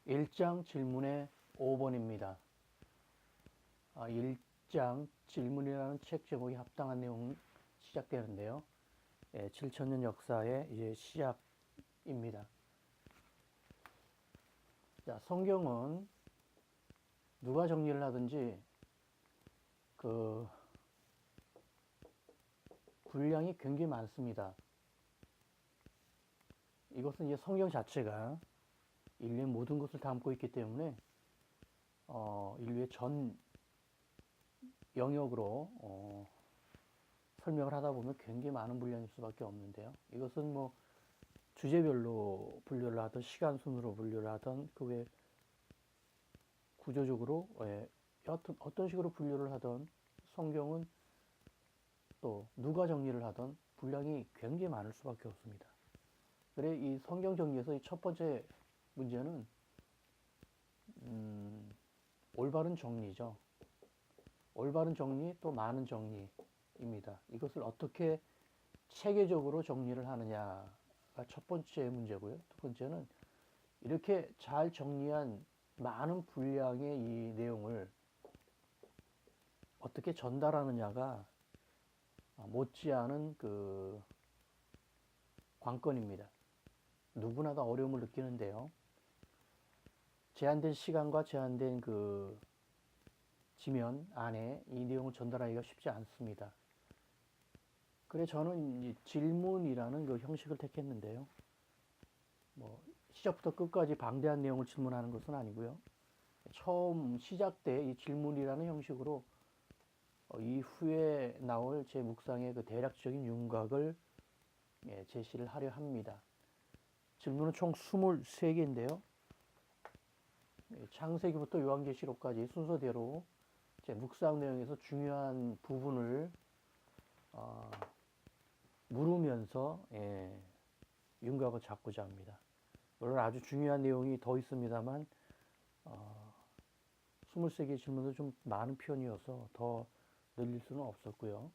1장 질문의 5번입니다. 1장 질문이라는 책 제목이 합당한 내용 시작되는데요. 7천년 역사의 이제 시작입니다. 자, 성경은 누가 정리를 하든지 그 분량이 굉장히 많습니다. 이것은 이제 성경 자체가 인류의 모든 것을 담고 있기 때문에 인류의 전 영역으로 설명을 하다 보면 굉장히 많은 분량일 수밖에 없는데요. 이것은 뭐 주제별로 분류를 하든 시간 순으로 분류를 하든 그 외 구조적으로 여하튼 어떤 식으로 분류를 하든 성경은 또 누가 정리를 하든 분량이 굉장히 많을 수밖에 없습니다. 그래 이 성경 정리에서 이 첫 번째 문제는 올바른 정리죠. 올바른 정리 또 많은 정리입니다. 이것을 어떻게 체계적으로 정리를 하느냐가 첫 번째 문제고요. 두 번째는 이렇게 잘 정리한 많은 분량의 이 내용을 어떻게 전달하느냐가 못지않은 그 관건입니다. 누구나 다 어려움을 느끼는데요. 제한된 시간과 제한된 그 지면 안에 이 내용을 전달하기가 쉽지 않습니다. 그래 저는 이 질문이라는 그 형식을 택했는데요. 뭐 시작부터 끝까지 방대한 내용을 질문하는 것은 아니고요. 처음 시작 때 이 질문이라는 형식으로 이후에 나올 제 묵상의 그 대략적인 윤곽을 제시를 하려 합니다. 질문은 총 23개인데요. 창세기부터 요한계시록까지 순서대로 제 묵상 내용에서 중요한 부분을 물으면서 윤곽을 잡고자 합니다. 물론 아주 중요한 내용이 더 있습니다만 23개 질문도 좀 많은 편이어서 더 늘릴 수는 없었고요.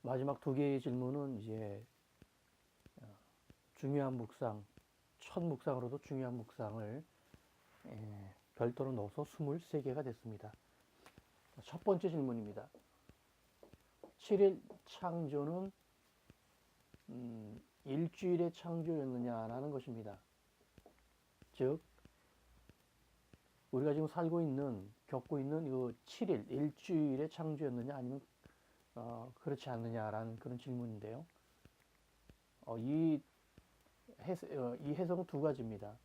마지막 2개의 질문은 이제 중요한 묵상, 첫 묵상으로도 중요한 묵상을 별도로 넣어서 23개가 됐습니다. 첫 번째 질문입니다. 7일 창조는 일주일의 창조였느냐라는 것입니다. 즉 우리가 지금 살고 있는, 겪고 있는 이 7일, 일주일의 창조였느냐 아니면 그렇지 않느냐라는 그런 질문인데요. 이 해석은 두 가지입니다.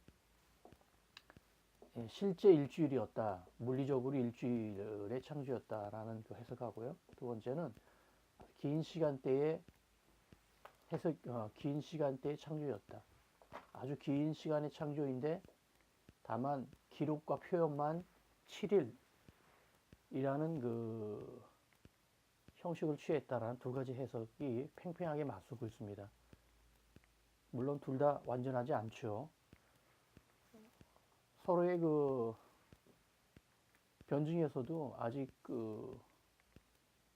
실제 일주일이었다, 물리적으로 일주일의 창조였다라는 그 해석하고요. 두 번째는 긴 시간대의 긴 시간대의 창조였다. 아주 긴 시간의 창조인데 다만 기록과 표현만 7일이라는 그 형식을 취했다라는 두 가지 해석이 팽팽하게 맞서고 있습니다. 물론 둘 다 완전하지 않죠. 서로의 그 변증에서도 아직 그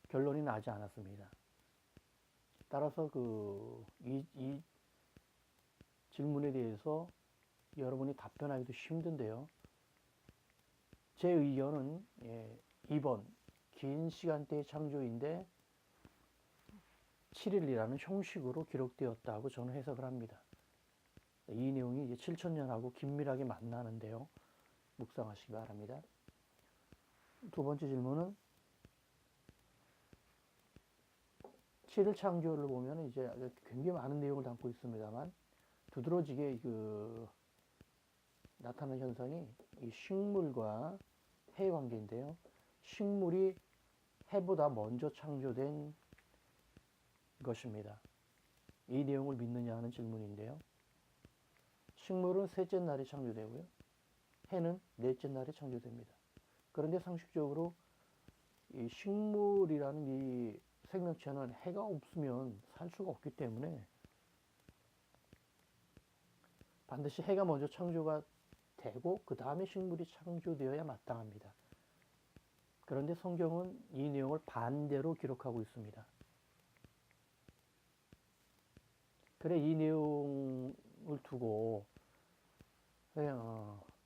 결론이 나지 않았습니다. 따라서 이 질문에 대해서 여러분이 답변하기도 힘든데요. 제 의견은 2번 긴 시간대의 창조인데 7일이라는 형식으로 기록되었다고 저는 해석을 합니다. 이 내용이 이제 7천년하고 긴밀하게 만나는데요. 묵상하시기 바랍니다. 두 번째 질문은 7일 창조를 보면 이제 굉장히 많은 내용을 담고 있습니다만 두드러지게 나타나는 현상이 이 식물과 해의 관계인데요. 식물이 해보다 먼저 창조된 것입니다. 이 내용을 믿느냐 하는 질문인데요. 식물은 셋째 날에 창조되고요. 해는 넷째 날에 창조됩니다. 그런데 상식적으로 이 식물이라는 이 생명체는 해가 없으면 살 수가 없기 때문에 반드시 해가 먼저 창조가 되고 그 다음에 식물이 창조되어야 마땅합니다. 그런데 성경은 이 내용을 반대로 기록하고 있습니다. 그래 이 내용을 두고 네,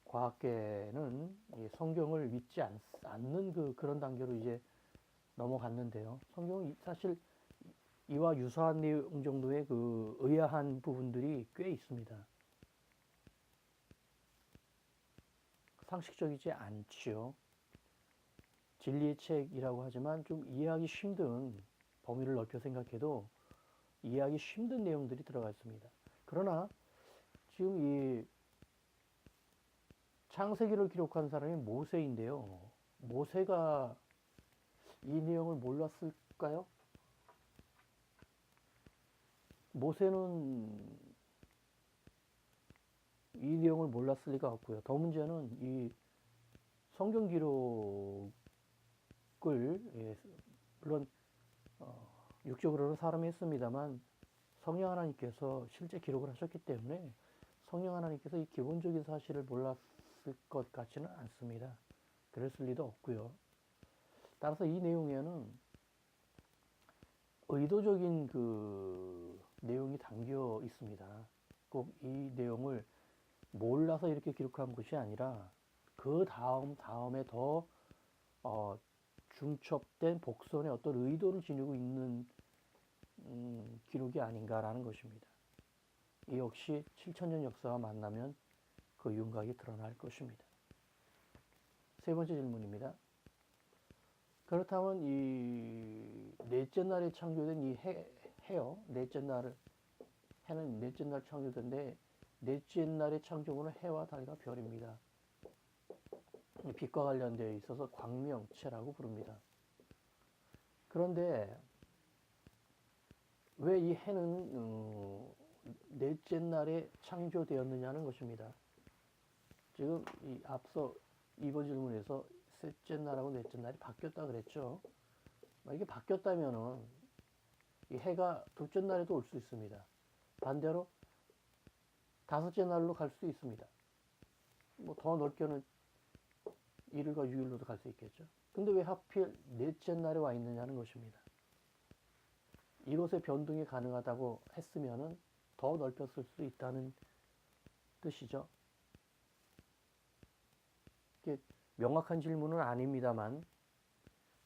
과학계는 이 성경을 믿지 않는 그런 단계로 이제 넘어갔는데요. 성경은 사실 이와 유사한 내용 정도의 그 의아한 부분들이 꽤 있습니다. 상식적이지 않지요. 진리의 책이라고 하지만 좀 이해하기 힘든, 범위를 넓혀 생각해도 이해하기 힘든 내용들이 들어가 있습니다. 그러나 지금 이 창세기를 기록한 사람이 모세인데요. 모세가 이 내용을 몰랐을까요? 모세는 이 내용을 몰랐을 리가 없고요. 더 문제는 이 성경 기록을, 예, 물론 육적으로는 사람이 했습니다만 성령 하나님께서 실제 기록을 하셨기 때문에 성령 하나님께서 이 기본적인 사실을 몰랐을 것 같지는 않습니다. 그랬을 리도 없고요. 따라서 이 내용에는 의도적인 그 내용이 담겨 있습니다. 꼭 이 내용을 몰라서 이렇게 기록한 것이 아니라 그 다음에 더 중첩된 복선의 어떤 의도를 지니고 있는 기록이 아닌가라는 것입니다. 이 역시 7천년 역사와 만나면 그 윤곽이 드러날 것입니다. 세 번째 질문입니다. 그렇다면 이 넷째 날에 창조된 이 해요. 해는 넷째 날 창조된데 넷째 날의 창조물은 해와 달과 별입니다. 빛과 관련되어 있어서 광명체라고 부릅니다. 그런데 왜 이 해는 넷째 날에 창조되었느냐는 것입니다. 지금 이 앞서 이번 질문에서 셋째 날하고 넷째 날이 바뀌었다 그랬죠. 이게 바뀌었다면은 이 해가 둘째 날에도 올 수 있습니다. 반대로 다섯째 날로 갈 수도 있습니다. 뭐 더 넓게는 일일과 유일로도 갈 수 있겠죠. 근데 왜 하필 넷째 날에 와 있느냐는 것입니다. 이것의 변동이 가능하다고 했으면은 더 넓혔을 수 있다는 뜻이죠. 이게 명확한 질문은 아닙니다만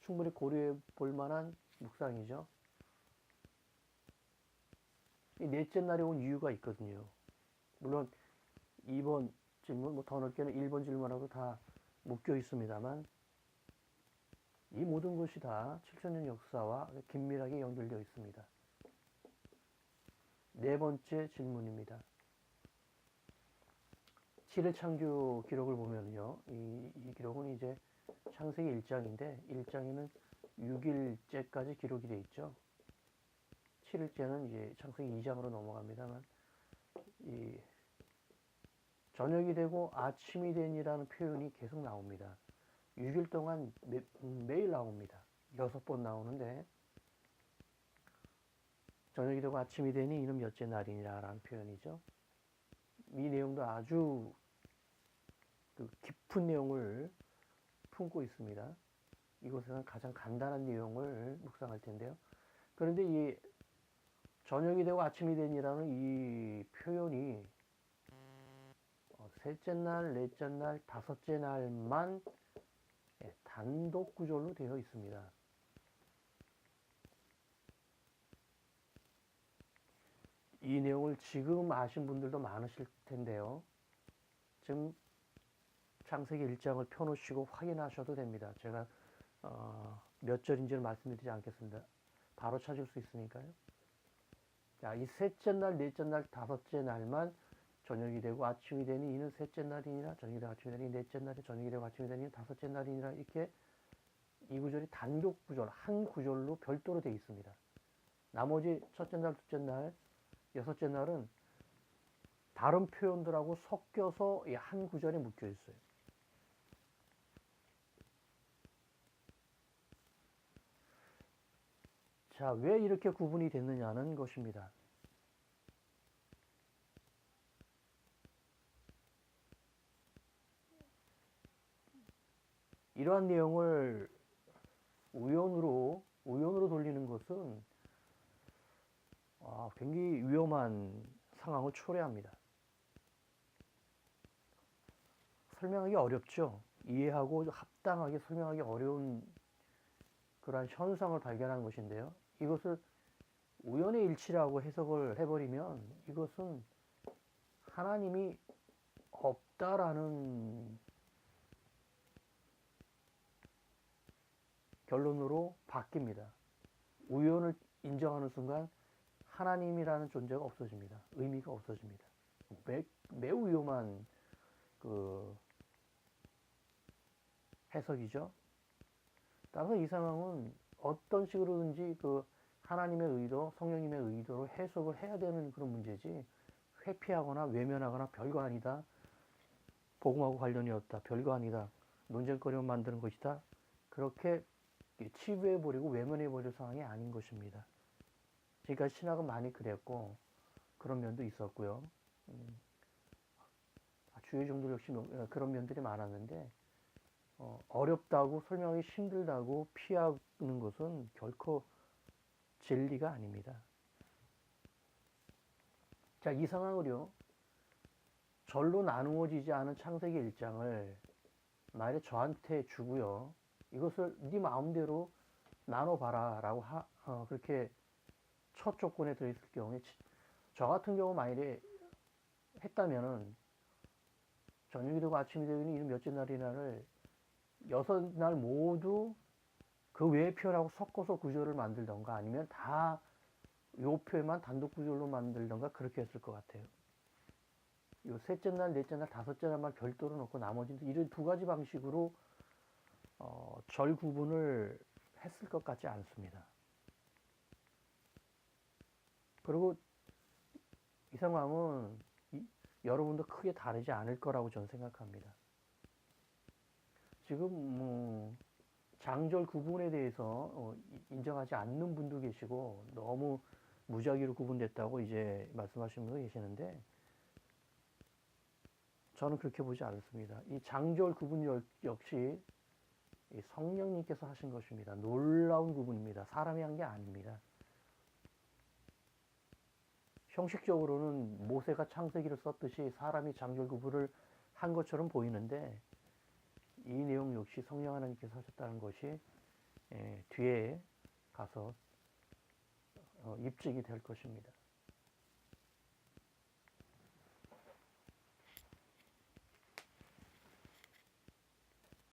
충분히 고려해 볼 만한 묵상이죠. 이 넷째 날에 온 이유가 있거든요. 물론 2번 질문, 뭐 더 넓게는 1번 질문하고 다 묶여 있습니다만 이 모든 것이 다 7천년 역사와 긴밀하게 연결되어 있습니다. 네 번째 질문입니다. 7일 창조 기록을 보면요. 이 기록은 이제 창세기 1장인데 1장에는 6일째까지 기록이 되어 있죠. 7일째는 이제 창세기 2장으로 넘어갑니다만 이 저녁이 되고 아침이 된이라는 표현이 계속 나옵니다. 6일 동안 매일 나옵니다. 6번 나오는데 저녁이 되고 아침이 되니 이는 몇째 날이냐라는 표현이죠. 이 내용도 아주 그 깊은 내용을 품고 있습니다. 이곳에서는 가장 간단한 내용을 묵상할 텐데요. 그런데 이 저녁이 되고 아침이 되니라는 이 표현이 셋째 날, 넷째 날, 다섯째 날만 단독 구절로 되어 있습니다. 이 내용을 지금 아신 분들도 많으실 텐데요. 지금 창세기 1장을 펴놓으시고 확인하셔도 됩니다. 제가 몇 절인지를 말씀드리지 않겠습니다. 바로 찾을 수 있으니까요. 자, 이 셋째 날, 넷째 날, 다섯째 날만 저녁이 되고 아침이 되니 이는 셋째 날이니라, 저녁이 되고 아침이 되니 넷째 날이, 저녁이 되고 아침이 되니 다섯째 날이니라. 이렇게 이 구절이 단독 구절, 한 구절로 별도로 되어 있습니다. 나머지 첫째 날, 둘째 날, 여섯째 날은 다른 표현들하고 섞여서 한 구절에 묶여 있어요. 자, 왜 이렇게 구분이 됐느냐는 것입니다. 이러한 내용을 우연으로 돌리는 것은 굉장히 위험한 상황을 초래합니다. 설명하기 어렵죠. 이해하고 합당하게 설명하기 어려운 그러한 현상을 발견한 것인데요. 이것을 우연의 일치라고 해석을 해버리면 이것은 하나님이 없다라는 결론으로 바뀝니다. 우연을 인정하는 순간 하나님이라는 존재가 없어집니다. 의미가 없어집니다. 매우 위험한 그 해석이죠. 따라서 이 상황은 어떤 식으로든지 그 하나님의 의도, 성령님의 의도로 해석을 해야 되는 그런 문제지, 회피하거나 외면하거나 별거 아니다, 복음하고 관련이 없다, 별거 아니다, 논쟁거리만 만드는 것이다, 그렇게 치부해버리고 외면해버릴 상황이 아닌 것입니다. 지금까지 신학은 많이 그랬고 그런 면도 있었고요. 주의 종들 역시 그런 면들이 많았는데, 어렵다고 설명하기 힘들다고 피하는 것은 결코 진리가 아닙니다. 자, 이 상황을요, 절로 나누어지지 않은 창세기 1장을 만약에 저한테 주고요, 이것을 네 마음대로 나눠봐라 라고 그렇게 첫 조건에 들어있을 경우에, 저 같은 경우 만약에 했다면은 저녁이 되고 아침이 되고 이런 몇째 날이나를 6날 모두 그 외의 표현하고 섞어서 구조를 만들던가, 아니면 다 요 표현만 단독 구조로 만들던가, 그렇게 했을 것 같아요. 요 셋째 날, 넷째 날, 다섯째 날만 별도로 놓고 나머지는 이런 두 가지 방식으로 절 구분을 했을 것 같지 않습니다. 그리고 이 상황은 여러분도 크게 다르지 않을 거라고 저는 생각합니다. 지금 장절 구분에 대해서 인정하지 않는 분도 계시고, 너무 무작위로 구분됐다고 이제 말씀하시는 분도 계시는데, 저는 그렇게 보지 않습니다. 이 장절 구분 역시 성령님께서 하신 것입니다. 놀라운 구분입니다. 사람이 한 게 아닙니다. 형식적으로는 모세가 창세기를 썼듯이 사람이 장절 구분을 한 것처럼 보이는데, 이 내용 역시 성령 하나님께서 하셨다는 것이 뒤에 가서 입증이 될 것입니다.